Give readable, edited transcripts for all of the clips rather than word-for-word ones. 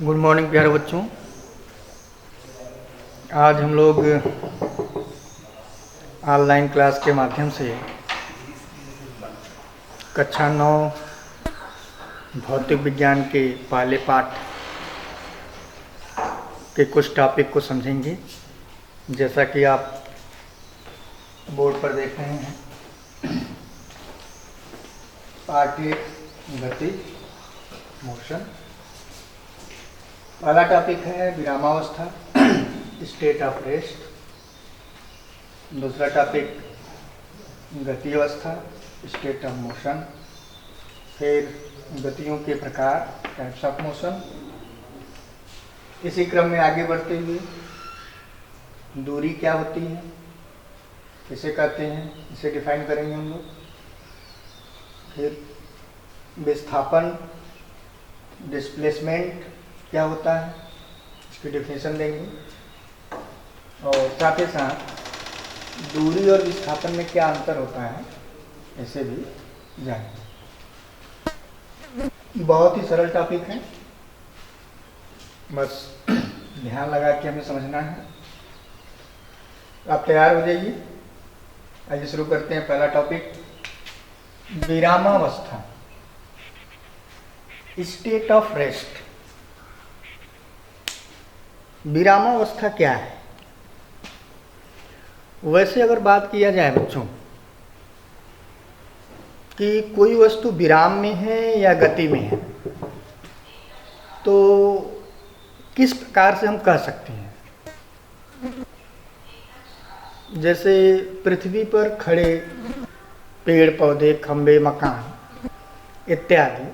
Good morning प्यारे बच्चों। आज हम लोग ऑनलाइन क्लास के माध्यम से कक्षा 9 भौतिक विज्ञान के पहले पाठ के कुछ टॉपिक को समझेंगे। जैसा कि आप बोर्ड पर देख रहे हैं, पार्ट 1 गति मोशन। पहला टॉपिक है विरामावस्था स्टेट ऑफ रेस्ट। दूसरा टॉपिक गति अवस्था स्टेट ऑफ मोशन। फिर गतियों के प्रकार टाइप्स ऑफ मोशन। इसी क्रम में आगे बढ़ते हुए दूरी क्या होती है, किसे कहते हैं, इसे डिफाइन करेंगे हम लोग। फिर विस्थापन डिस्प्लेसमेंट क्या होता है, इसकी डेफिनेशन देंगे। और साथ ही साथ दूरी और विस्थापन में क्या अंतर होता है, इसे भी जानेंगे। बहुत ही सरल टॉपिक है, बस ध्यान लगा के हमें समझना है। आप तैयार हो जाइए। आइए शुरू करते हैं। पहला टॉपिक विरामावस्था स्टेट ऑफ रेस्ट। विरामावस्था क्या है? वैसे अगर बात किया जाए बच्चों कि कोई वस्तु विराम में है या गति में है, तो किस प्रकार से हम कह सकते हैं? जैसे पृथ्वी पर खड़े पेड़ पौधे, खंभे, मकान इत्यादि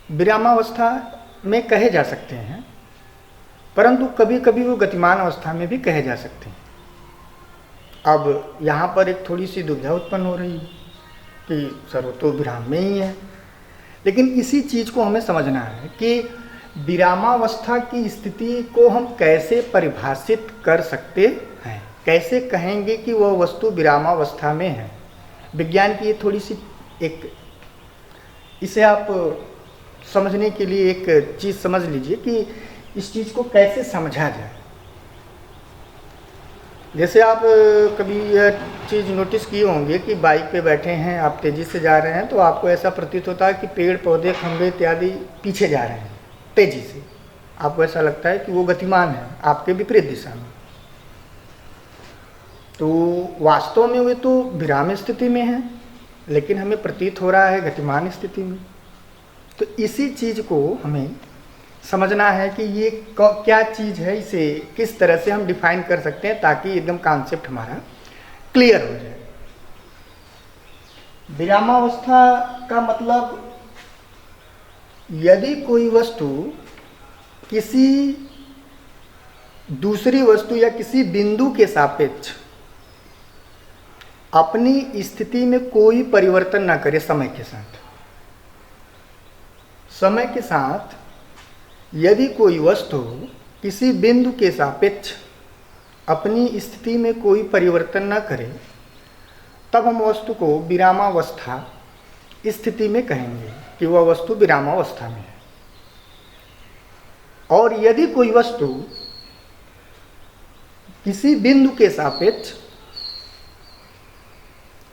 विरामावस्था में कहे जा सकते हैं, परंतु कभी कभी वो गतिमान अवस्था में भी कहे जा सकते हैं। अब यहाँ पर एक थोड़ी सी दुविधा उत्पन्न हो रही है कि सर वो तो विराम में ही है, लेकिन इसी चीज़ को हमें समझना है कि विरामावस्था की स्थिति को हम कैसे परिभाषित कर सकते हैं, कैसे कहेंगे कि वह वस्तु विरामावस्था में है। विज्ञान की ये थोड़ी सी एक, इसे आप समझने के लिए एक चीज़ समझ लीजिए कि इस चीज़ को कैसे समझा जाए। जैसे आप कभी यह चीज़ नोटिस किए होंगे कि बाइक पे बैठे हैं, आप तेज़ी से जा रहे हैं, तो आपको ऐसा प्रतीत होता है कि पेड़ पौधे, खंभे इत्यादि पीछे जा रहे हैं तेज़ी से। आपको ऐसा लगता है कि वो गतिमान है आपके विपरीत दिशा में, तो वास्तव में वे तो विराम स्थिति में है, लेकिन हमें प्रतीत हो रहा है गतिमान स्थिति में। तो इसी चीज़ को हमें समझना है कि ये क्या चीज़ है, इसे किस तरह से हम डिफाइन कर सकते हैं ताकि एकदम कॉन्सेप्ट हमारा क्लियर हो जाए। विरामावस्था का मतलब, यदि कोई वस्तु किसी दूसरी वस्तु या किसी बिंदु के सापेक्ष अपनी स्थिति में कोई परिवर्तन ना करे समय के साथ यदि कोई वस्तु किसी बिंदु के सापेक्ष अपनी स्थिति में कोई परिवर्तन न करे, तब हम वस्तु को विरामावस्था स्थिति में कहेंगे कि वह वस्तु विरामावस्था में है। और यदि कोई वस्तु किसी बिंदु के सापेक्ष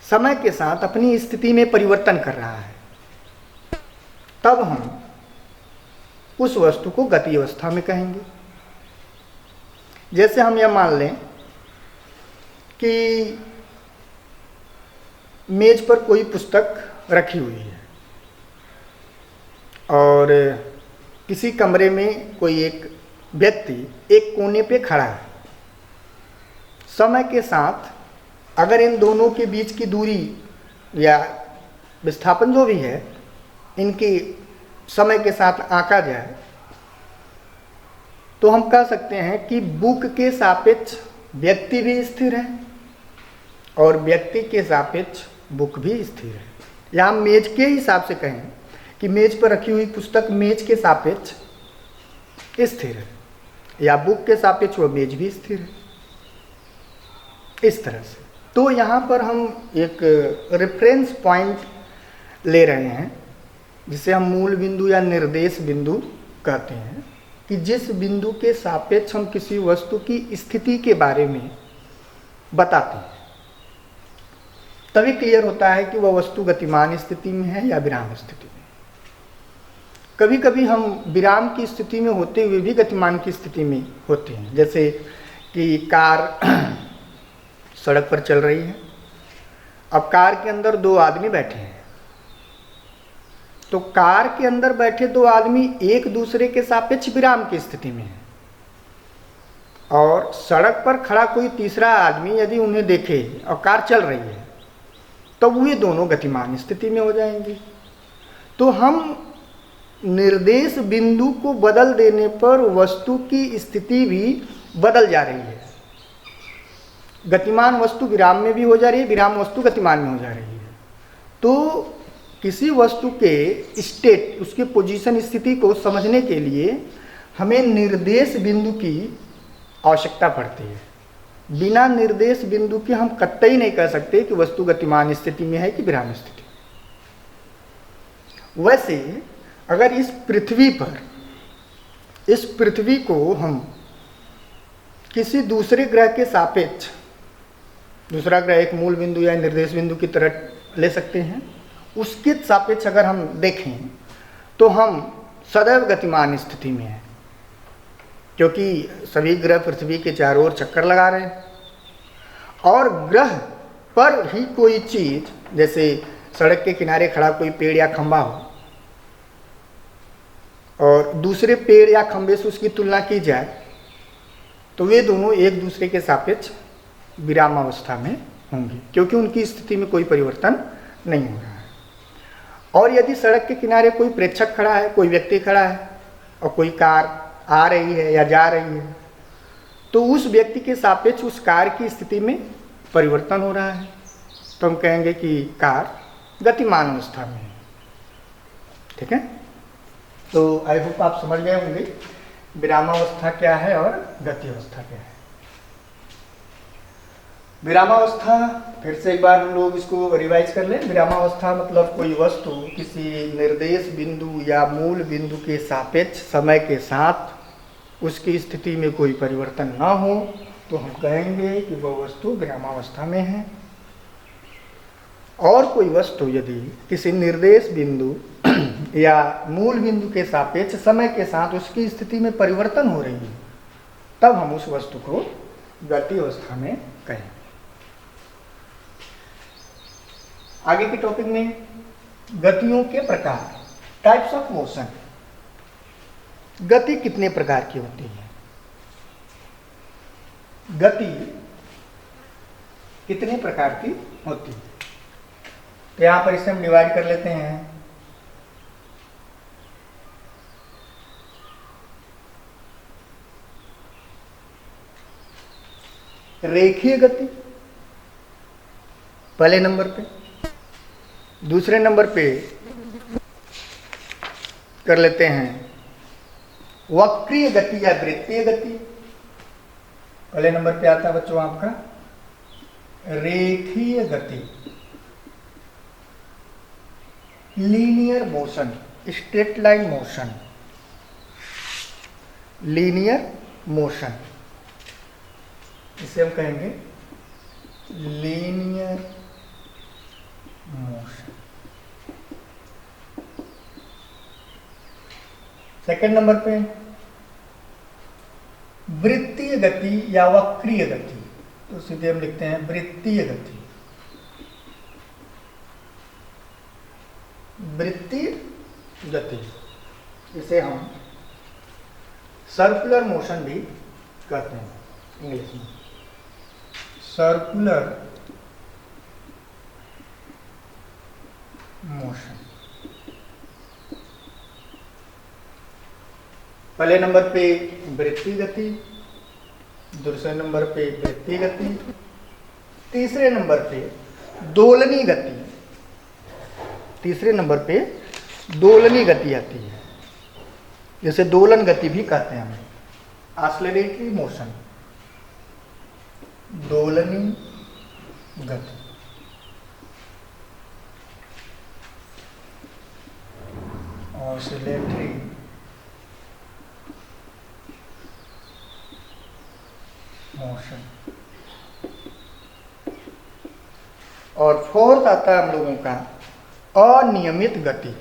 समय के साथ अपनी स्थिति में परिवर्तन कर रहा है, तब हम उस वस्तु को गति अवस्था में कहेंगे। जैसे हम यह मान लें कि मेज पर कोई पुस्तक रखी हुई है और किसी कमरे में कोई एक व्यक्ति एक कोने पे खड़ा है। समय के साथ अगर इन दोनों के बीच की दूरी या विस्थापन जो भी है, इनकी समय के साथ आंका जाए, तो हम कह सकते हैं कि बुक के सापेक्ष व्यक्ति भी स्थिर है और व्यक्ति के सापेक्ष बुक भी स्थिर है। या हम मेज के हिसाब से कहें कि मेज पर रखी हुई पुस्तक मेज के सापेक्ष स्थिर है, या बुक के सापेक्ष वह मेज भी स्थिर है, इस तरह से। तो यहाँ पर हम एक रेफरेंस पॉइंट ले रहे हैं, जिसे हम मूल बिंदु या निर्देश बिंदु कहते हैं। कि जिस बिंदु के सापेक्ष हम किसी वस्तु की स्थिति के बारे में बताते हैं, तभी क्लियर होता है कि वह वस्तु गतिमान स्थिति में है या विराम स्थिति में। कभी कभी हम विराम की स्थिति में होते हुए भी गतिमान की स्थिति में होते हैं, जैसे कि कार सड़क पर चल रही है। अब कार के अंदर दो आदमी बैठे हैं, तो कार के अंदर बैठे दो आदमी एक दूसरे के सापेक्ष विराम की स्थिति में है, और सड़क पर खड़ा कोई तीसरा आदमी यदि उन्हें देखे और कार चल रही है, तो वे दोनों गतिमान स्थिति में हो जाएंगे। तो हम निर्देश बिंदु को बदल देने पर वस्तु की स्थिति भी बदल जा रही है। गतिमान वस्तु विराम में भी हो जा रही है, विराम वस्तु गतिमान में हो जा रही है। तो किसी वस्तु के स्टेट, उसके पोजीशन, स्थिति को समझने के लिए हमें निर्देश बिंदु की आवश्यकता पड़ती है। बिना निर्देश बिंदु के हम कतई नहीं कह सकते कि वस्तु गतिमान स्थिति में है कि विराम स्थिति। वैसे अगर इस पृथ्वी को हम किसी दूसरे ग्रह के सापेक्ष, दूसरा ग्रह एक मूल बिंदु या निर्देश बिंदु की तरह ले सकते हैं, उसके सापेक्ष अगर हम देखें तो हम सदैव गतिमान स्थिति में हैं, क्योंकि सभी ग्रह पृथ्वी के चारों ओर चक्कर लगा रहे हैं। और ग्रह पर ही कोई चीज, जैसे सड़क के किनारे खड़ा कोई पेड़ या खंबा हो और दूसरे पेड़ या खंबे से उसकी तुलना की जाए, तो वे दोनों एक दूसरे के सापेक्ष विरामावस्था में होंगे, क्योंकि उनकी स्थिति में कोई परिवर्तन नहीं हो रहा है। और यदि सड़क के किनारे कोई प्रेक्षक खड़ा है, कोई व्यक्ति खड़ा है, और कोई कार आ रही है या जा रही है, तो उस व्यक्ति के सापेक्ष उस कार की स्थिति में परिवर्तन हो रहा है, तो हम कहेंगे कि कार गतिमान अवस्था में है। ठीक है, तो आई होप आप समझ गए होंगे विरामावस्था क्या है और गति अवस्था क्या है। विरामावस्था, फिर से एक बार हम लोग इसको रिवाइज कर लें। विरामावस्था मतलब कोई वस्तु किसी निर्देश बिंदु या मूल बिंदु के सापेक्ष समय के साथ उसकी स्थिति में कोई परिवर्तन ना हो, तो हम कहेंगे कि वह वस्तु विरामावस्था में है। और कोई वस्तु यदि किसी निर्देश बिंदु या मूल बिंदु के सापेक्ष समय के साथ उसकी स्थिति में परिवर्तन हो रही है, तब हम उस वस्तु को गति अवस्था में कहें। आगे के टॉपिक में गतियों के प्रकार, टाइप्स ऑफ मोशन। गति कितने प्रकार की होती है? गति कितने प्रकार की होती है? तो यहां पर इसे हम डिवाइड कर लेते हैं। रेखीय गति पहले नंबर पे, दूसरे नंबर पे कर लेते हैं वक्रीय गति या वृत्तीय गति। पहले नंबर पे आता है बच्चों आपका रेखीय गति, linear motion, straight line motion, linear motion, इसे हम कहेंगे लीनियर मोशन। सेकंड नंबर पे वृत्तीय गति या वक्रीय गति, तो सीधे हम लिखते हैं वृत्तीय गति। वृत्तीय गति, इसे हम सर्कुलर मोशन भी कहते हैं इंग्लिश में, सर्कुलर मोशन। पहले नंबर पे वृत्तीय गति, दूसरे नंबर पे वृत्तीय गति, तीसरे नंबर पे दोलनी गति, तीसरे नंबर पे दोलनी गति आती है, जैसे दोलन गति भी कहते हैं हम, एक्सेलरेटरी मोशन, दोलनी गति। ऑसिलेटरी और फोर्थ आता है हम लोगों का अनियमित गति।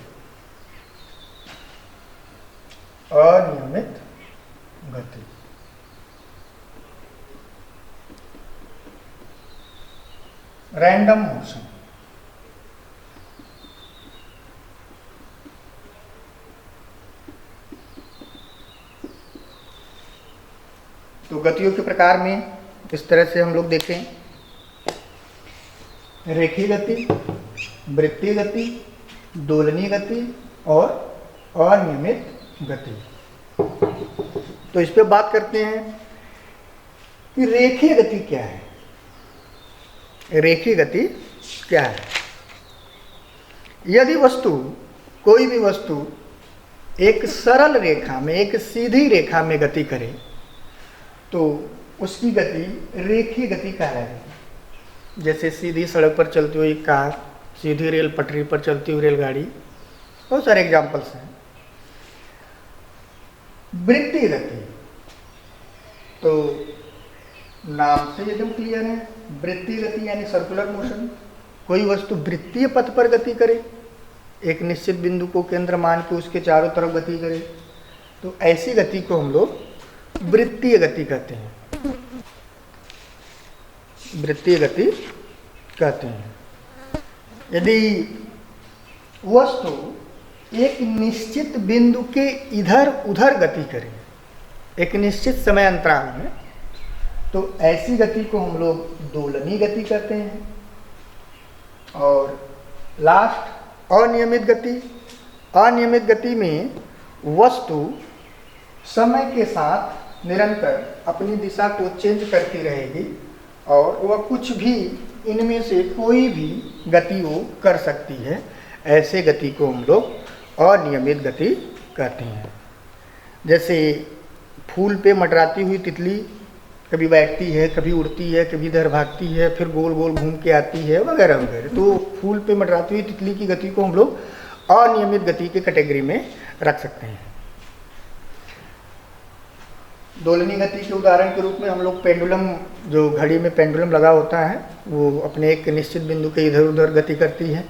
अनियमित गति, रैंडम मोशन। तो गतियों के प्रकार में इस तरह से हम लोग देखें, रेखीय गति, वृत्तीय गति, दोलनीय गति और अनियमित गति। तो इस पे बात करते हैं कि रेखीय गति क्या है। रेखीय गति क्या है? यदि वस्तु, कोई भी वस्तु एक सरल रेखा में, एक सीधी रेखा में गति करे तो उसकी गति रेखीय गति कहलाएगी। जैसे सीधी सड़क पर चलती हुई कार, सीधी रेल पटरी पर चलती हुई रेलगाड़ी, बहुत सारे एग्जाम्पल्स हैं। वृत्तीय गति तो नाम से एकदम क्लियर है, वृत्तीय गति यानी सर्कुलर मोशन। कोई वस्तु वृत्तीय पथ पर गति करे, एक निश्चित बिंदु को केंद्र मान के उसके चारों तरफ गति करे, तो ऐसी गति को हम लोग वृत्तीय गति कहते हैं। वृत्तीय गति कहते हैं। यदि वस्तु एक निश्चित बिंदु के इधर उधर गति करे एक निश्चित समय अंतराल में, तो ऐसी गति को हम लोग दोलनीय गति कहते हैं। और लास्ट अनियमित गति। अनियमित गति में वस्तु समय के साथ निरंतर अपनी दिशा को चेंज करती रहेगी और वह कुछ भी इनमें से कोई भी गति वो कर सकती है। ऐसे गति को हम लोग अनियमित गति कहते हैं। जैसे फूल पे मंडराती हुई तितली कभी बैठती है, कभी उड़ती है, कभी इधर भागती है, फिर गोल गोल घूम के आती है, वगैरह वगैरह। तो फूल पे मंडराती हुई तितली की गति को हम लोग अनियमित गति के कैटेगरी में रख सकते हैं। दोलनीय गति के उदाहरण के रूप में हम लोग पेंडुलम, जो घड़ी में पेंडुलम लगा होता है, वो अपने एक निश्चित बिंदु के इधर उधर गति करती है,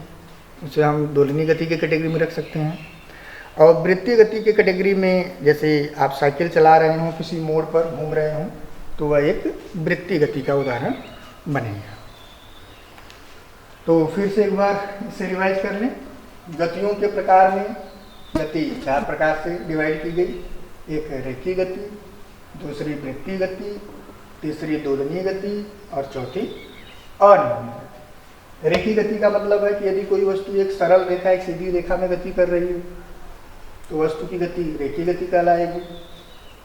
उसे हम दोलनीय गति के कैटेगरी में रख सकते हैं। और वृत्तीय गति के कैटेगरी में जैसे आप साइकिल चला रहे हो, किसी मोड़ पर घूम रहे हो, तो वह एक वृत्तीय गति का उदाहरण बनेगा। तो फिर से एक बार इसे रिवाइज कर लें। गतियों के प्रकार में गति 4 प्रकार से डिवाइड की गई। एक रेखीय गति, दूसरी वृत्तीय गति, तीसरी दोलनीय गति और चौथी अनियमित गति। रेखीय गति का मतलब है कि यदि कोई वस्तु एक सरल रेखा, एक सीधी रेखा में गति कर रही है तो वस्तु की गति रेखीय गति कहलाएगी।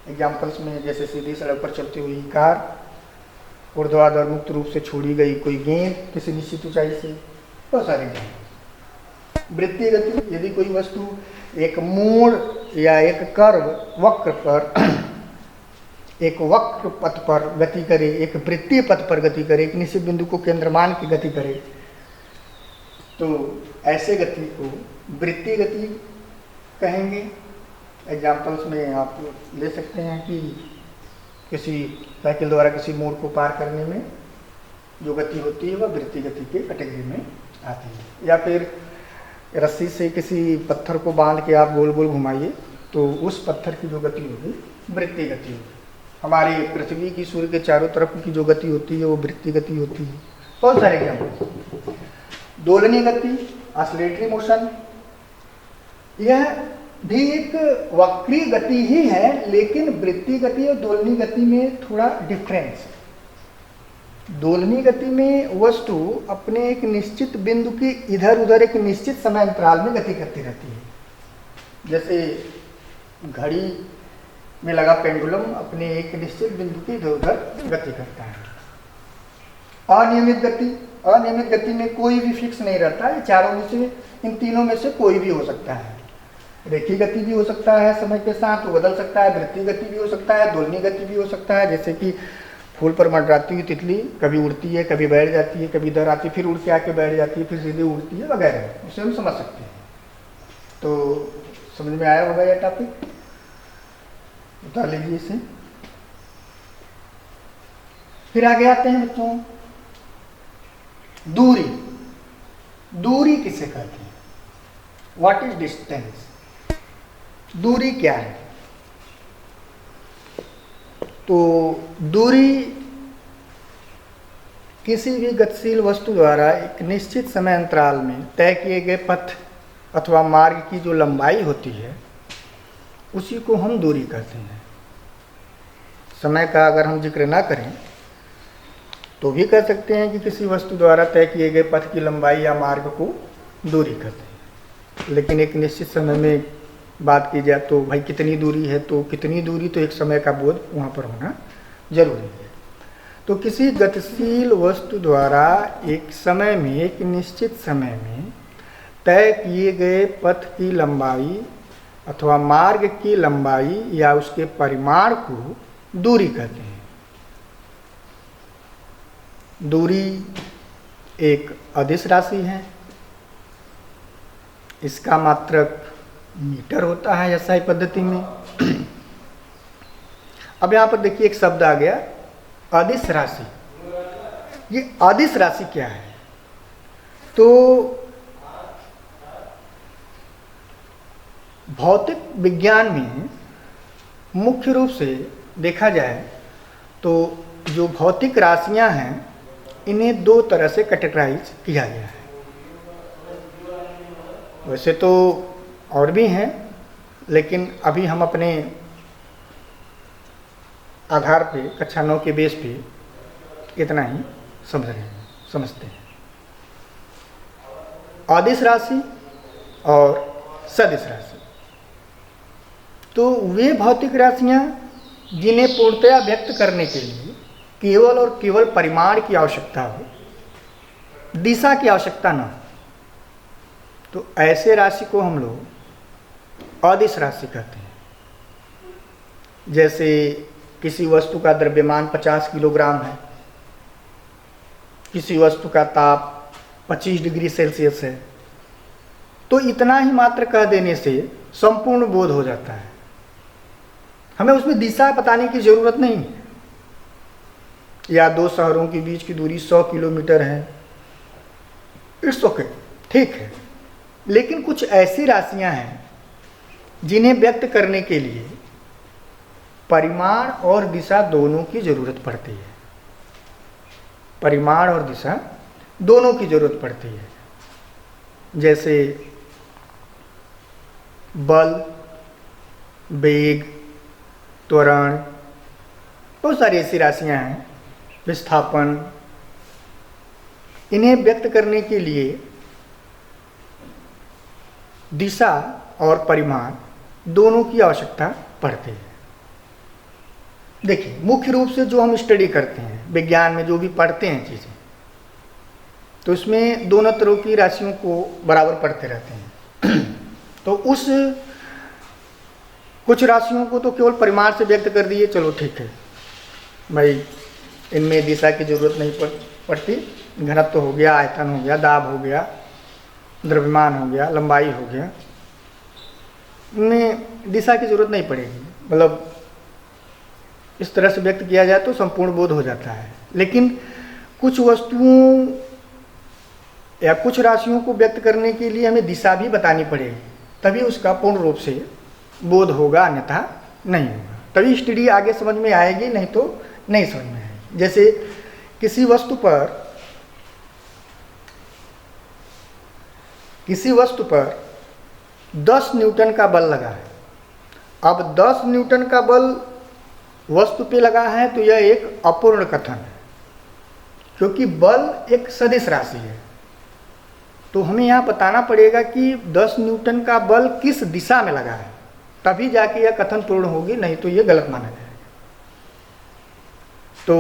एग्जाम्पल्स में जैसे सीधी सड़क पर चलती हुई कार, ऊर्ध्वाधर मुक्त रूप से छोड़ी गई कोई गेंद किसी निश्चित ऊंचाई से, बहुत सारे एग्जाम्पल। वृत्तीय गति, यदि कोई वस्तु एक मोड़ या एक कर्व वक्र पर एक वक्र पथ पर गति करे, एक वृत्तीय पथ पर गति करे, एक निश्चित बिंदु को केंद्र मान की गति करे, तो ऐसे गति को वृत्तीय गति कहेंगे। एग्जाम्पल्स में आप ले सकते हैं कि किसी साइकिल द्वारा किसी मोड़ को पार करने में जो गति होती है वह वृत्तीय गति के कैटेगरी में आती है। या फिर रस्सी से किसी पत्थर को बांध के आप गोल गोल घुमाइए तो उस पत्थर की जो गति होगी वृत्तीय गति होगी। हमारी पृथ्वी की सूर्य के चारों तरफ की जो गति होती है वो वृत्तीय गति होती है। बहुत सारे एग्जाम्पल। दोलनीय गति, ऑसिलेटरी मोशन, यह भी एक वक्रीय गति ही है, लेकिन वृत्तीय गति और दोलनीय गति में थोड़ा डिफरेंस है। दोलनीय गति में वस्तु अपने एक निश्चित बिंदु के इधर उधर एक निश्चित समय अंतराल में गति करती रहती है। जैसे घड़ी में लगा पेंडुलम अपने एक निश्चित बिंदु के इधर उधर गति करता है। अनियमित गति, अनियमित गति में कोई भी फिक्स नहीं रहता है। चारों में से, इन तीनों में से कोई भी हो सकता है। रेखीय गति भी हो सकता है, समय के साथ वो बदल सकता है। वृत्तीय गति भी हो सकता है, दोलनीय गति भी हो सकता है। जैसे कि फूल पर मंडराती हुई तितली कभी उड़ती है, कभी बैठ जाती है, कभी इधर आती है, फिर उड़ के आके बैठ जाती है, फिर सीधे उड़ती है, वगैरह। उसे हम समझ सकते हैं। तो समझ में आया होगा यह टॉपिक, उतार लीजिए इसे। फिर आगे आते हैं बच्चों, दूरी। दूरी किसे कहते हैं? What is distance? दूरी क्या है? तो दूरी किसी भी गतिशील वस्तु द्वारा एक निश्चित समय अंतराल में तय किए गए पथ अथवा मार्ग की जो लंबाई होती है उसी को हम दूरी कहते हैं। समय का अगर हम जिक्र ना करें तो भी कह सकते हैं कि किसी वस्तु द्वारा तय किए गए पथ की लंबाई या मार्ग को दूरी कहते हैं। लेकिन एक निश्चित समय में बात की जाए तो भाई कितनी दूरी है, तो कितनी दूरी, तो एक समय का बोध वहाँ पर होना जरूरी है। तो किसी गतिशील वस्तु द्वारा एक समय में, एक निश्चित समय में तय किए गए पथ की लंबाई अथवा मार्ग की लंबाई या उसके परिमाण को दूरी कहते हैं। दूरी एक अदिश राशि है। इसका मात्रक मीटर होता है एसआई पद्धति में। अब यहां पर देखिए एक शब्द आ गया, अदिश राशि। ये अदिश राशि क्या है? तो भौतिक विज्ञान में मुख्य रूप से देखा जाए तो जो भौतिक राशियां हैं इन्हें दो तरह से कैटेगराइज किया गया है। वैसे तो और भी हैं, लेकिन अभी हम अपने आधार पे कक्षा 9 के बेस पे इतना ही समझते हैं। अदिश राशि और सदिश राशि, तो वे भौतिक राशियां जिन्हें पूर्णतया व्यक्त करने के लिए केवल और केवल परिमाण की आवश्यकता हो, दिशा की आवश्यकता न हो, तो ऐसे राशि को हम लोग अदिश राशि कहते हैं। जैसे किसी वस्तु का द्रव्यमान 50 किलोग्राम है, किसी वस्तु का ताप 25 डिग्री सेल्सियस है, तो इतना ही मात्र कह देने से संपूर्ण बोध हो जाता है। हमें उसमें दिशा बताने की जरूरत नहीं है। या दो शहरों के बीच की दूरी 100 किलोमीटर है, इट्स ओके, ठीक है। लेकिन कुछ ऐसी राशियां हैं जिन्हें व्यक्त करने के लिए परिमाण और दिशा दोनों की जरूरत पड़ती है। परिमाण और दिशा दोनों की जरूरत पड़ती है। जैसे बल, वेग, त्वरण, बहुत सारी ऐसी राशियां हैं, विस्थापन, इन्हें व्यक्त करने के लिए दिशा और परिमाण दोनों की आवश्यकता पड़ती है। देखिए, मुख्य रूप से जो हम स्टडी करते हैं विज्ञान में, जो भी पढ़ते हैं चीज़ें, तो इसमें दोनों तरह की राशियों को बराबर पढ़ते रहते हैं। तो उस कुछ राशियों को तो केवल परिमाण से व्यक्त कर दिए, चलो ठीक है भाई, इनमें दिशा की जरूरत नहीं पड़ती, घनत्व हो गया, आयतन हो गया, दाब हो गया, द्रव्यमान हो गया, लंबाई हो गया, इनमें दिशा की जरूरत नहीं पड़ेगी। मतलब इस तरह से व्यक्त किया जाए तो संपूर्ण बोध हो जाता है। लेकिन कुछ वस्तुओं या कुछ राशियों को व्यक्त करने के लिए हमें दिशा भी बतानी पड़ेगी, तभी उसका पूर्ण रूप से बोध होगा, अन्यथा नहीं होगा। तभी स्टडी आगे समझ में आएगी, नहीं तो नहीं समझ में आएगी। जैसे किसी वस्तु पर 10 न्यूटन का बल लगा है। अब 10 न्यूटन का बल वस्तु पे लगा है तो यह एक अपूर्ण कथन है, क्योंकि बल एक सदिश राशि है। तो हमें यहाँ बताना पड़ेगा कि 10 न्यूटन का बल किस दिशा में लगा है, तभी जाके यह कथन पूर्ण होगी, नहीं तो यह गलत माना जाएगा। तो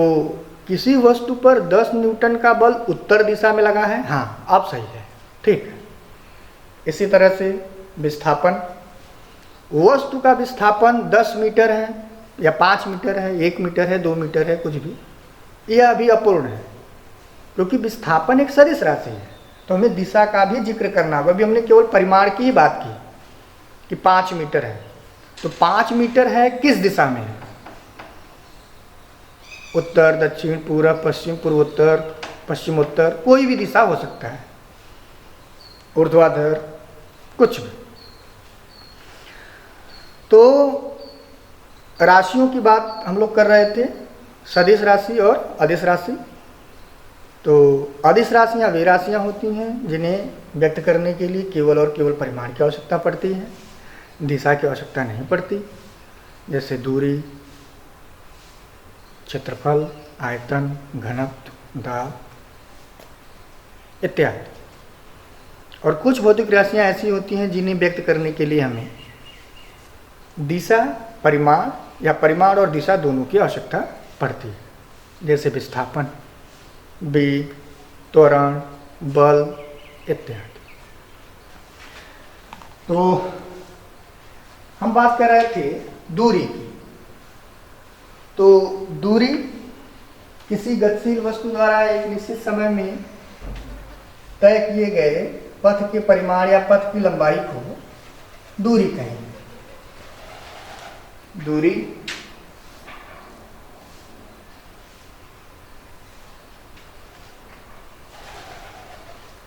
किसी वस्तु पर 10 न्यूटन का बल उत्तर दिशा में लगा है, हाँ अब सही है, ठीक है। इसी तरह से विस्थापन, वस्तु का विस्थापन 10 मीटर है या 5 मीटर है, 1 मीटर है, 2 मीटर है, कुछ भी, यह अभी अपूर्ण है, क्योंकि विस्थापन एक सदिश राशि है। तो हमें दिशा का भी जिक्र करना होगा। अभी हमने केवल परिमाण की ही बात की कि 5 मीटर है, तो 5 मीटर है किस दिशा में है? उत्तर, दक्षिण, पूर्व, पश्चिम, पूर्वोत्तर, पश्चिमोत्तर, कोई भी दिशा हो सकता है। ऊर्ध्वाधर, कुछ भी। तो राशियों की बात हम लोग कर रहे थे, सदिश राशि और अदिश राशि। तो अदिश राशियाँ वे राशियाँ होती हैं जिन्हें व्यक्त करने के लिए केवल और केवल परिमाण की आवश्यकता पड़ती है, दिशा की आवश्यकता नहीं पड़ती। जैसे दूरी, क्षेत्रफल, आयतन, घनत्व, दाब इत्यादि। और कुछ भौतिक राशियाँ ऐसी होती हैं जिन्हें व्यक्त करने के लिए हमें दिशा, परिमाण या परिमाण और दिशा दोनों की आवश्यकता पड़ती है। जैसे विस्थापन, वेग, त्वरण, बल इत्यादि। तो हम बात कर रहे थे दूरी की। तो दूरी किसी गतिशील वस्तु द्वारा एक निश्चित समय में तय किए गए पथ के परिमाण या पथ की लंबाई को दूरी कहेंगे। दूरी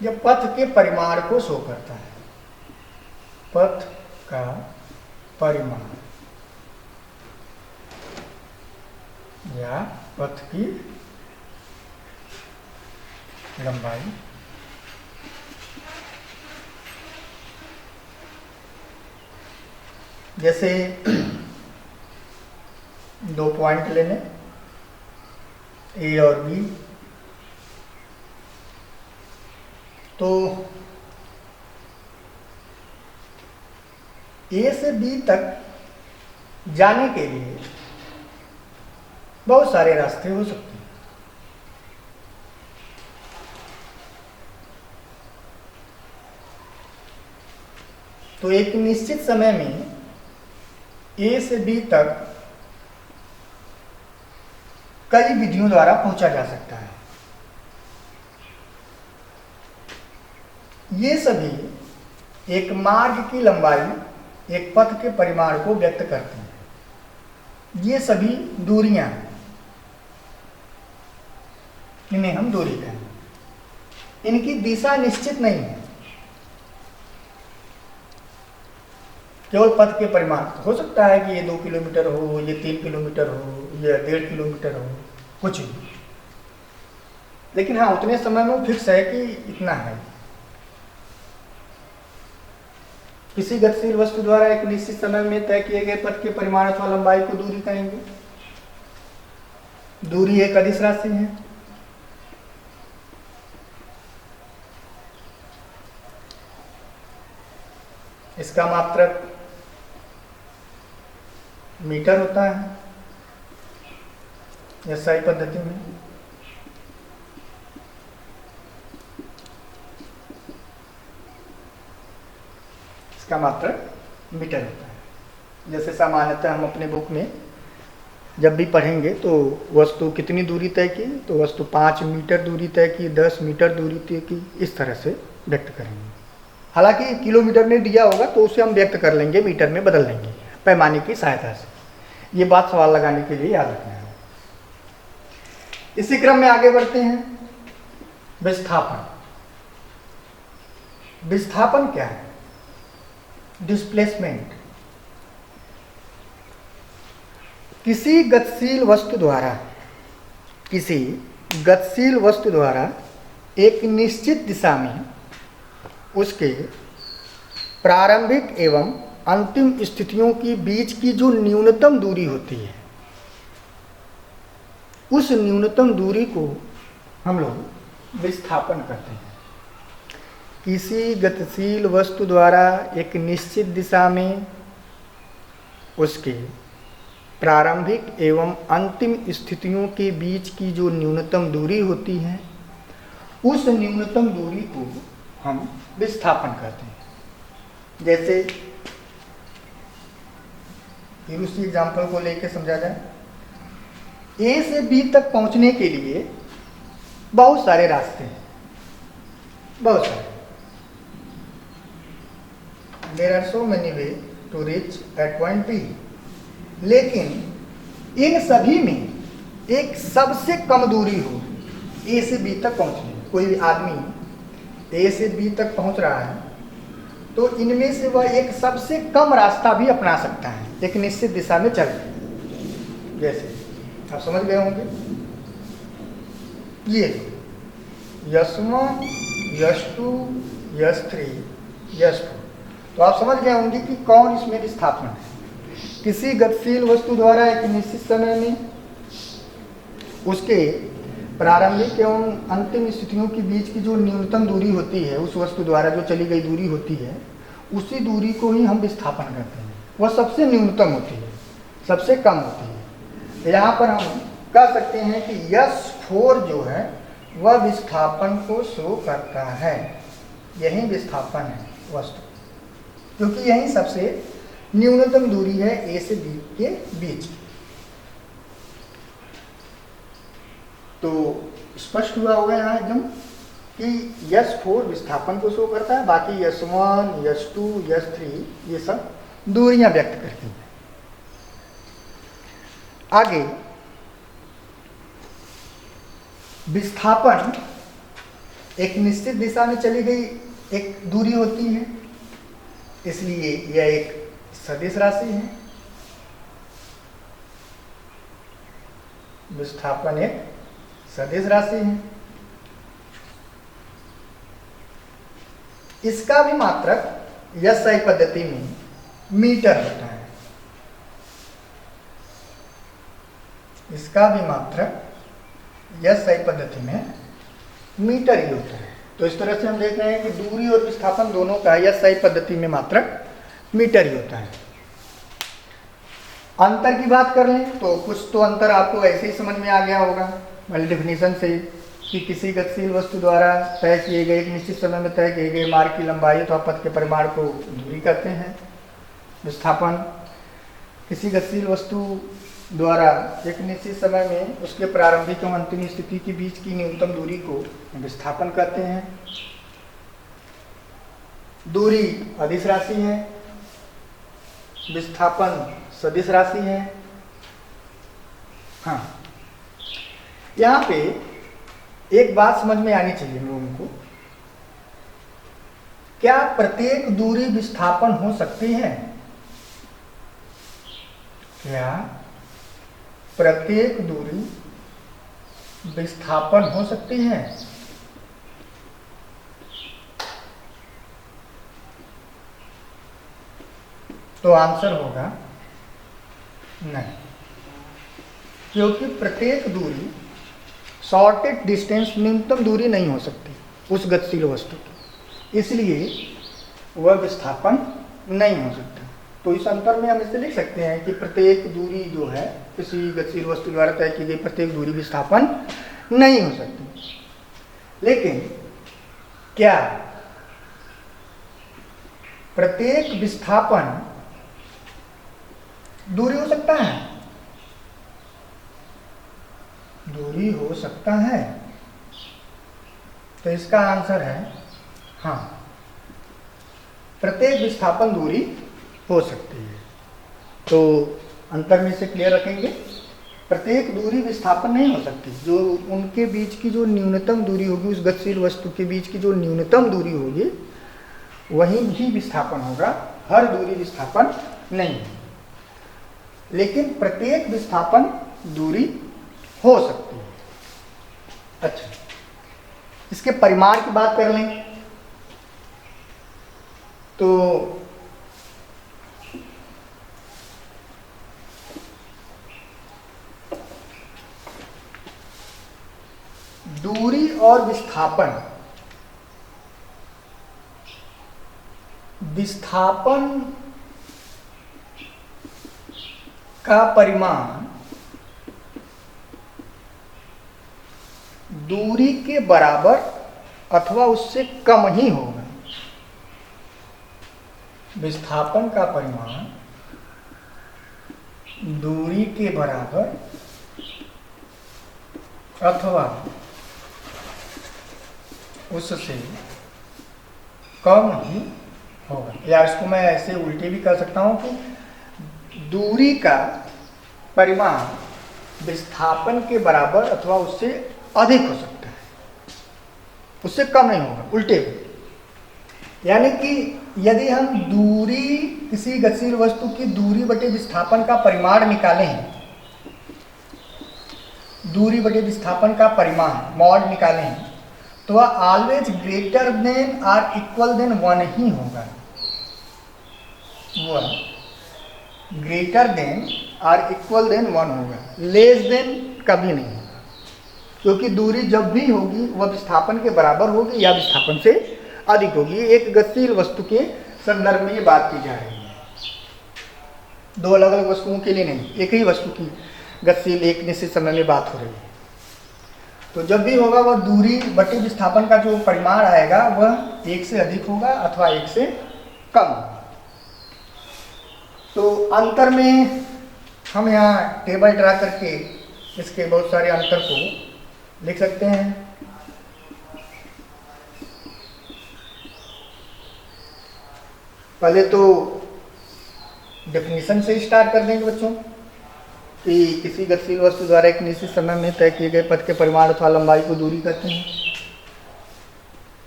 यह पथ के परिमाण को शो करता है, पथ का परिमाण या पथ की लंबाई। जैसे दो पॉइंट लेने ए और बी, तो ए से बी तक जाने के लिए बहुत सारे रास्ते हो सकते हैं। तो एक निश्चित समय में ए से बी तक कई विधियों द्वारा पहुंचा जा सकता है। ये सभी एक मार्ग की लंबाई, एक पथ के परिमाण को व्यक्त करते हैं। ये सभी दूरियां हैं, इन्हें हम दूरी कहेंगे। इनकी दिशा निश्चित नहीं है, केवल पथ के परिमाण। हो सकता है कि ये 2 किलोमीटर हो, ये 3 किलोमीटर हो, ये 1.5 किलोमीटर हो, कुछ भी। लेकिन हाँ, उतने समय में फिक्स है कि इतना है। किसी गतिशील वस्तु द्वारा एक निश्चित समय में तय किए गए पथ के परिमाण अथवा लंबाई को दूरी कहेंगे। दूरी एक अदिश राशि है। इसका मात्रक मीटर होता है एसआई पद्धति में। इसका मात्रक मीटर होता है। जैसे सामान्यतः हम अपने बुक में जब भी पढ़ेंगे तो वस्तु कितनी दूरी तय की, तो वस्तु 5 मीटर दूरी तय की, 10 मीटर दूरी तय की, इस तरह से व्यक्त करेंगे। हालांकि किलोमीटर में दिया होगा तो उसे हम व्यक्त कर लेंगे, मीटर में बदल लेंगे पैमाने की सहायता से। ये बात सवाल लगाने के लिए याद रखना है। इसी क्रम में आगे बढ़ते हैं। विस्थापन। विस्थापन क्या है? डिस्प्लेसमेंट। किसी गतिशील वस्तु द्वारा एक निश्चित दिशा में उसके प्रारंभिक एवं अंतिम स्थितियों के बीच की जो न्यूनतम दूरी होती है, उस न्यूनतम दूरी को हम लोग विस्थापन कहते हैं। किसी गतिशील वस्तु द्वारा एक निश्चित दिशा में उसके प्रारंभिक एवं अंतिम स्थितियों के बीच की जो न्यूनतम दूरी होती है, उस न्यूनतम दूरी को हम विस्थापन कहते हैं। जैसे फिर उसी एग्जाम्पल को लेकर समझा जाए। ए से बी तक पहुंचने के लिए बहुत सारे रास्ते हैं, बहुत सारे। There are so many ways to reach at point B. लेकिन इन सभी में एक सबसे कम दूरी हो ए से बी तक पहुंचने। कोई भी आदमी ए से बी तक पहुंच रहा है तो इनमें से वह एक सबसे कम रास्ता भी अपना सकता है एक निश्चित दिशा में चल। जैसे आप समझ गए होंगे, ये S1 S2 S3 S4, तो आप समझ गए होंगे कि कौन इसमें विस्थापन है। किसी गतिशील वस्तु द्वारा एक निश्चित समय में उसके प्रारंभिक एवं अंतिम स्थितियों के बीच की जो न्यूनतम दूरी होती है, उस वस्तु द्वारा जो चली गई दूरी होती है, उसी दूरी को ही हम विस्थापन कहते हैं। वह सबसे न्यूनतम होती है, सबसे कम होती है। यहाँ पर हम कह सकते हैं कि S4 जो है वह विस्थापन को शो करता है। यही विस्थापन है वस्तु, क्योंकि यही सबसे न्यूनतम दूरी है ए से बी के बीच। तो स्पष्ट हुआ होगा यहाँ एकदम कि S4 विस्थापन को शो करता है, बाकी S1 S2 S3 ये सब दूरियां व्यक्त करती हैं। आगे विस्थापन एक निश्चित दिशा में चली गई एक दूरी होती है, इसलिए यह एक सदिश राशि है। विस्थापन एक सदिश राशि है। इसका भी मात्रक SI पद्धति में मीटर होता है। इसका भी मात्रक SI पद्धति में मीटर ही होता है। तो इस तरह से हम देख रहे हैं कि दूरी और विस्थापन दोनों का SI पद्धति में मात्रक मीटर ही होता है। अंतर की बात कर लें तो कुछ तो अंतर आपको ऐसे ही समझ में आ गया होगा वाली डेफिनेशन से कि किसी गतिशील वस्तु द्वारा तय किए गए एक निश्चित समय में तय किए गए मार्ग की लंबाई अथवा पथ के परिमाण को दूरी कहते हैं। विस्थापन किसी गतिशील वस्तु द्वारा एक निश्चित समय में उसके प्रारंभिक एवं अंतिम स्थिति के बीच की न्यूनतम दूरी को विस्थापन कहते हैं। दूरी अदिश राशि है, विस्थापन सदिश राशि है। हाँ, यहाँ पे एक बात समझ में आनी चाहिए हम लोगों को, क्या प्रत्येक दूरी विस्थापन हो सकती है? क्या प्रत्येक दूरी विस्थापन हो सकती है? तो आंसर होगा नहीं, क्योंकि प्रत्येक दूरी शॉर्टेड डिस्टेंस न्यूनतम दूरी नहीं हो सकती उस गतिशील वस्तु की, इसलिए वह विस्थापन नहीं हो सकता। तो इस अंतर में हम इसे लिख सकते हैं कि प्रत्येक दूरी जो है किसी गतिशील वस्तु द्वारा तय की गई प्रत्येक दूरी विस्थापन नहीं हो सकती। लेकिन क्या प्रत्येक विस्थापन दूरी हो सकता है? दूरी हो सकता है। तो इसका आंसर है हाँ, प्रत्येक विस्थापन दूरी हो सकती है। तो अंतर में से क्लियर रखेंगे, प्रत्येक दूरी विस्थापन नहीं हो सकती। जो उनके बीच की जो न्यूनतम दूरी होगी, उस गतिशील वस्तु के बीच की जो न्यूनतम दूरी होगी वही भी विस्थापन होगा, हर दूरी विस्थापन नहीं है। लेकिन प्रत्येक विस्थापन दूरी हो सकती है। अच्छा, इसके परिमाण की बात कर लें तो दूरी और विस्थापन, विस्थापन का परिमाण दूरी के बराबर अथवा उससे कम ही होगा। विस्थापन का परिमाण दूरी के बराबर अथवा उससे कम ही होगा। या इसको मैं ऐसे उल्टे भी कर सकता हूं कि दूरी का परिमाण विस्थापन के बराबर अथवा उससे अधिक हो सकता है। उससे कम नहीं होगा, उल्टे हुए। यानी कि यदि हम दूरी, किसी गतिशील वस्तु की दूरी बटे विस्थापन का परिमाण निकालें, दूरी बटे विस्थापन का परिमाण मॉड निकालें, तो वह ऑलवेज ग्रेटर देन और इक्वल देन 1 ही होगा। वह ग्रेटर देन और इक्वल देन 1 होगा, लेस देन कभी नहीं होगा, क्योंकि दूरी जब भी होगी वह विस्थापन के बराबर होगी या विस्थापन से अधिक होगी। एक गतिशील वस्तु के संदर्भ में ये बात की जा रही है, दो अलग अलग वस्तुओं के लिए नहीं, एक ही वस्तु की गतिशील एक निश्चित समय में बात हो रही है। तो जब भी होगा वह दूरी बटे विस्थापन का जो परिमाण आएगा वह 1 से अधिक होगा अथवा 1 से कम। तो अंतर में हम यहाँ टेबल ड्रा करके इसके बहुत सारे अंतर को लिख सकते हैं। पहले तो डेफिनेशन से स्टार्ट कर देंगे बच्चों कि किसी गतिशील वस्तु द्वारा एक निश्चित समय में तय किए गए पथ के परिमाण अथवा लंबाई को दूरी कहते हैं।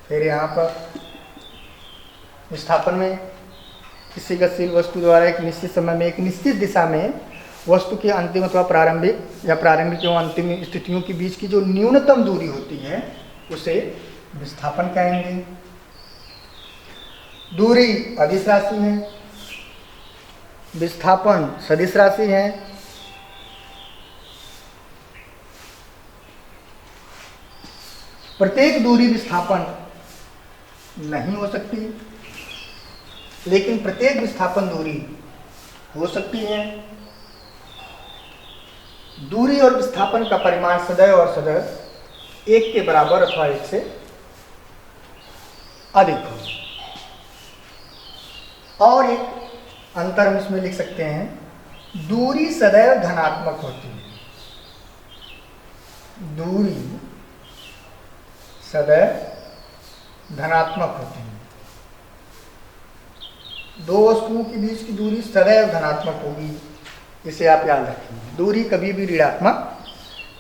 फिर यहाँ पर विस्थापन में किसी गतिशील वस्तु द्वारा एक निश्चित समय में एक निश्चित दिशा में वस्तु की अंतिम अथवा प्रारंभिक या प्रारंभिक एवं अंतिम स्थितियों के बीच की जो न्यूनतम दूरी होती है उसे विस्थापन कहेंगे। दूरी अदिश राशि है, विस्थापन सदिश राशि है। प्रत्येक दूरी विस्थापन नहीं हो सकती, लेकिन प्रत्येक विस्थापन दूरी हो सकती है। दूरी और विस्थापन का परिमाण सदैव और सदैव 1 के बराबर अथवा 1 से अधिक हो। और एक अंतर हम इसमें लिख सकते हैं, दूरी सदैव धनात्मक होती है। दूरी सदैव धनात्मक होती है। दो वस्तुओं के बीच की दूरी सदैव धनात्मक होगी, इसे आप याद रखिए। दूरी कभी भी ऋणात्मक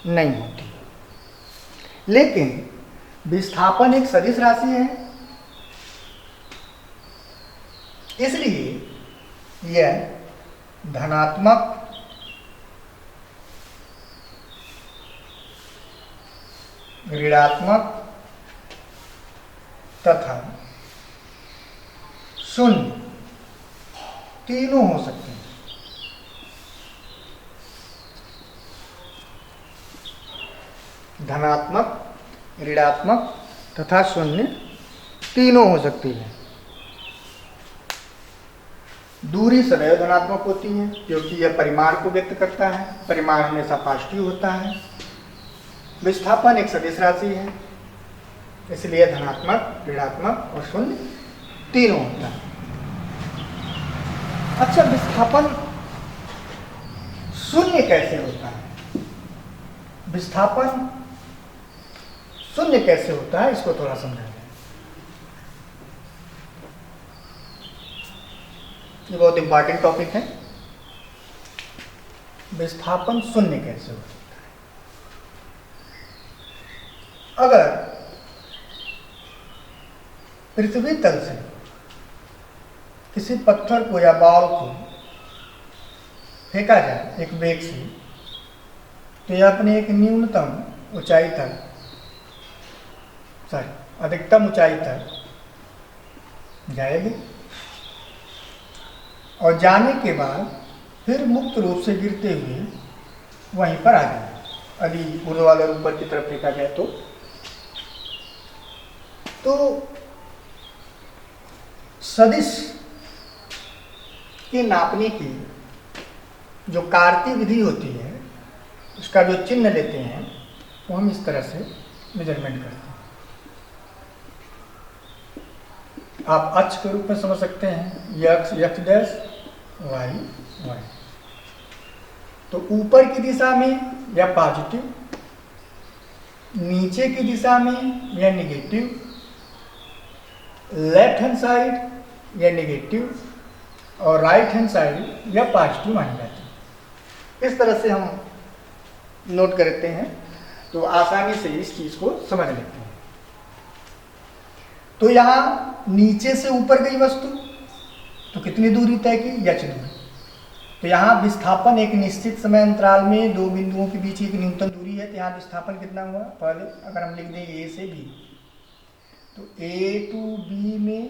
नहीं होती। लेकिन विस्थापन एक सदिश राशि है, इसलिए यह धनात्मक ऋणात्मक तथा शून्य तीनों हो सकते हैं। धनात्मक, ऋणात्मक तथा शून्य तीनों हो सकती है। दूरी सदैव धनात्मक होती है क्योंकि यह परिमाण को व्यक्त करता है, परिमाण हमेशा पॉजिटिव होता है। विस्थापन एक सदिश राशि है, इसलिए धनात्मक, ऋणात्मक और शून्य तीनों होता है। अच्छा, विस्थापन शून्य कैसे होता है? विस्थापन शून्य कैसे होता है, इसको थोड़ा समझा दें। ये बहुत इंपॉर्टेंट टॉपिक है। विस्थापन शून्य कैसे होता है? अगर पृथ्वी तल से किसी पत्थर को या बॉल को फेंका जाए एक वेग से, तो यह अपने एक न्यूनतम ऊंचाई तक, अधिकतम ऊंचाई तक जाएगी और जाने के बाद फिर मुक्त रूप से गिरते हुए वहीं पर आ जाए। यदि ऊर्ध्वाधर ऊपर की तरफ फेंका गया तो सदिश के नापने की जो कार्तीय विधि होती है, उसका जो चिन्ह लेते हैं, वो हम इस तरह से मेजरमेंट करते हैं। आप अक्ष के रूप में समझ सकते हैं, x x dash, y y. तो ऊपर की दिशा में या पॉजिटिव, नीचे की दिशा में या नेगेटिव, लेफ्ट हैंड साइड या नेगेटिव और राइट हैंड साइड या पॉजिटिव मानी जाती है। इस तरह से हम नोट करते हैं, तो आसानी से इस चीज़ को समझ लेते हैं। तो यहाँ नीचे से ऊपर गई वस्तु तो कितनी दूरी तय की, h दूरी। तो यहाँ विस्थापन एक निश्चित समय अंतराल में दो बिंदुओं के बीच एक न्यूनतम दूरी है, तो यहाँ विस्थापन कितना हुआ, पहले अगर हम लिख दें a से b, तो a टू b में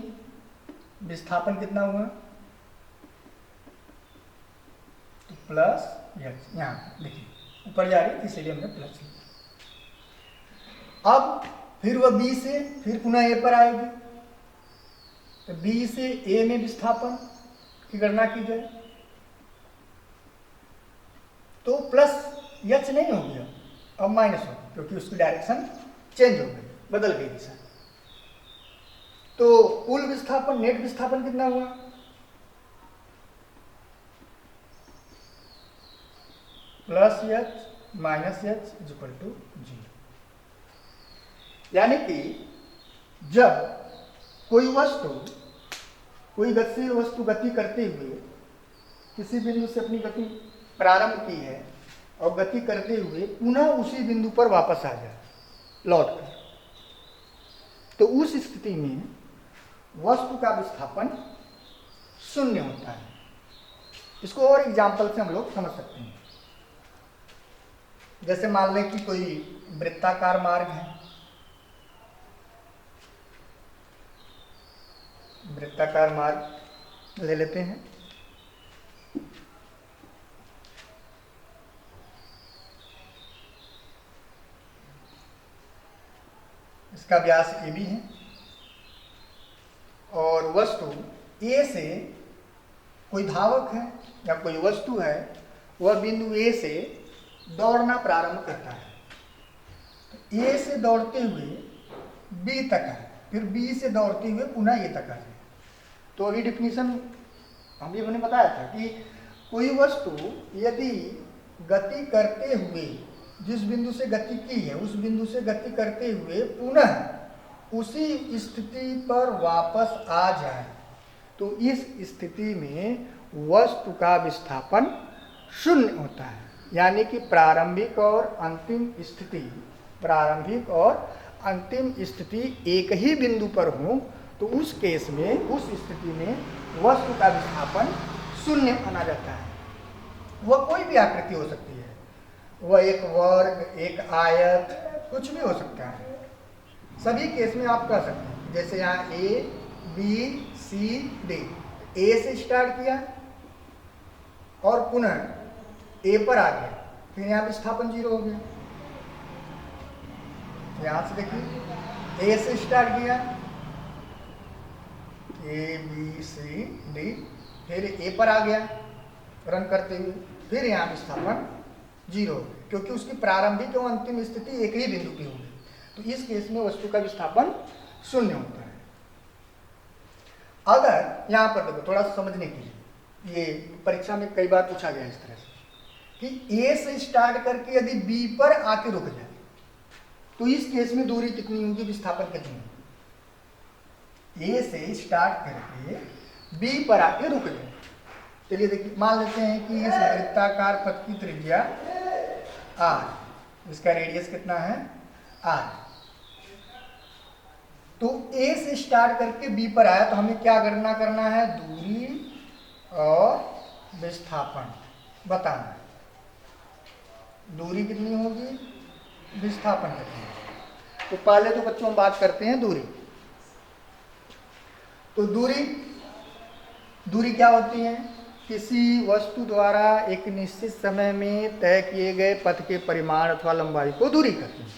विस्थापन कितना हुआ, तो प्लस h, यहाँ देखिए ऊपर जा रही है इसीलिए हमने प्लस लिया। अब फिर वह b से फिर पुनः a पर आएगी, तो b से a में विस्थापन की गणना की जाए तो प्लस h नहीं हो गया, अब माइनस हो, क्योंकि उसकी डायरेक्शन चेंज हो गई, बदल गई दिशा। तो कुल विस्थापन, नेट विस्थापन कितना हुआ, plus h minus h is equal to 0। यानी कि जब कोई वस्तु, कोई गतिशील वस्तु गति करते हुए किसी बिंदु से अपनी गति प्रारंभ की है और गति करते हुए पुनः उसी बिंदु पर वापस आ जाए लौट कर, तो उस स्थिति में वस्तु का विस्थापन शून्य होता है। इसको और एग्जाम्पल से हम लोग समझ सकते हैं। जैसे मान लें कि कोई वृत्ताकार मार्ग है, वृत्ताकार मार्ग ले लेते हैं, इसका व्यास AB है और वस्तु A से कोई धावक है या कोई वस्तु है, वह बिंदु A से दौड़ना प्रारंभ करता है। तो A से दौड़ते हुए B तक है, फिर B से दौड़ते हुए पुनः A तक आ जाए। तो अभी डिफिनीशन हम भी हमने बताया था कि कोई वस्तु यदि गति करते हुए जिस बिंदु से गति की है उस बिंदु से गति करते हुए पुनः उसी स्थिति पर वापस आ जाए, तो इस स्थिति में वस्तु का विस्थापन शून्य होता है। यानी कि प्रारंभिक और अंतिम स्थिति एक ही बिंदु पर हो, तो उस केस में, उस स्थिति में वस्तु का विस्थापन शून्य माना जाता है। वह कोई भी आकृति हो सकती है, वह एक वर्ग, एक आयत, कुछ भी हो सकता है। सभी केस में आप कह सकते हैं, जैसे यहाँ A, B, C, D, A से स्टार्ट किया और पुनः A पर आ गया, फिर यहाँ विस्थापन 0 हो गया। यहाँ से देखिए A से स्टार्ट किया, A, B, C, D, फिर A पर आ गया रन करते हुए, फिर यहाँ विस्थापन 0, क्योंकि उसकी प्रारंभिक और अंतिम स्थिति एक ही बिंदु की होगी। तो इस केस में वस्तु का विस्थापन शून्य होता है। अगर यहाँ पर देखो थोड़ा समझने के लिए, ये परीक्षा में कई बार पूछा गया इस तरह से कि A से स्टार्ट करके यदि B पर आके रुक जाए, तो इस केस में दूरी कितनी होगी, विस्थापन कितनी होगी। A से स्टार्ट करके B पर आके रुक जाए। चलिए देखिए, मान लेते हैं कि इस वृत्ताकार पथ की त्रिज्या r, इसका रेडियस कितना है r। तो A से स्टार्ट करके B पर आया, तो हमें क्या गणना करना है, दूरी और विस्थापन बताना है। दूरी कितनी होगी, विस्थापन कितनी होगी। तो पहले तो बच्चों हम बात करते हैं दूरी। तो दूरी क्या होती है, किसी वस्तु द्वारा एक निश्चित समय में तय किए गए पथ के परिमाण अथवा लंबाई को दूरी कहते हैं।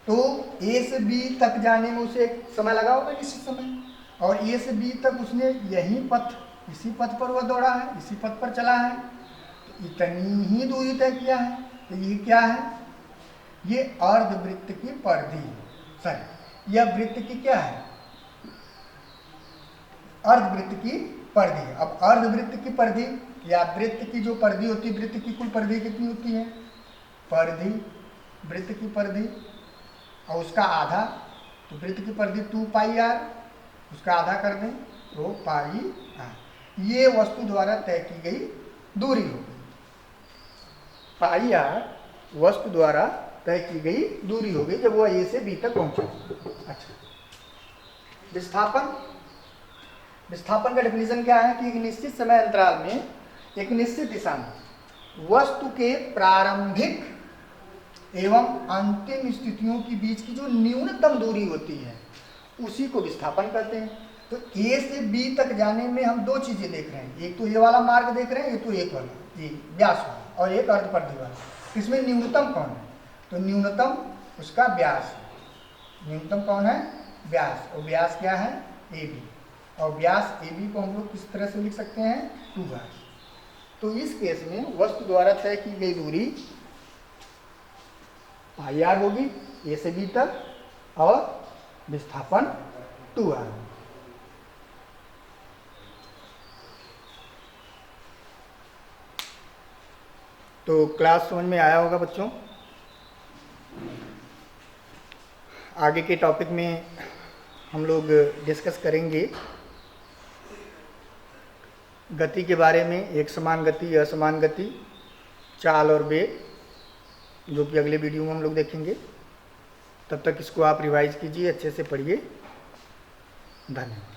तो A से B तक जाने में उसे एक समय लगा होगा निश्चित समय, और A से B तक उसने यही पथ, इसी पथ पर वह दौड़ा है, इसी पथ पर चला है, तो इतनी ही दूरी तय किया है। तो ये क्या है, ये अर्धवृत्त की परिधि, सॉरी यह वृत्त की क्या है, अर्धवृत्त की परिधि। अब अर्धवृत्त की परिधि या वृत्त की जो परिधि होती है, वृत्त की कुल परिधि कितनी होती है, परिधि, वृत्त की परिधि और उसका आधा, तो वृत्त की परिधि 2πr, उसका आधा कर दें तो πr। ये वस्तु द्वारा तय की गई दूरी होगी। πr वस्तु द्वारा तय की गई दूरी हो गई जब वह A से B तक पहुंचा। अच्छा, विस्थापन, विस्थापन का डेफिनेशन क्या है कि एक निश्चित समय अंतराल में एक निश्चित दिशा में वस्तु के प्रारंभिक एवं अंतिम स्थितियों के बीच की जो न्यूनतम दूरी होती है उसी को विस्थापन कहते हैं। तो ए से बी तक जाने में हम दो चीजें देख रहे हैं, एक तो ये वाला मार्ग देख रहे हैं, ये तो एक वाला ये व्यास वाला और एक अर्धपरिधि वाला। इसमें न्यूनतम कौन है? तो न्यूनतम उसका व्यास है। न्यूनतम कौन है? व्यास। और व्यास क्या है? A B. और व्यास ए बी को हम लोग किस तरह से लिख सकते हैं? 2r। तो इस केस में वस्तु द्वारा तय की गई दूरी पाई आर होगी ए से बी तक और विस्थापन 2r। तो क्लास समझ में आया होगा बच्चों। आगे के टॉपिक में हम लोग डिस्कस करेंगे गति के बारे में, एक समान गति, असमान गति, चाल और वेग, जो कि अगले वीडियो में हम लोग देखेंगे। तब तक इसको आप रिवाइज कीजिए, अच्छे से पढ़िए। धन्यवाद।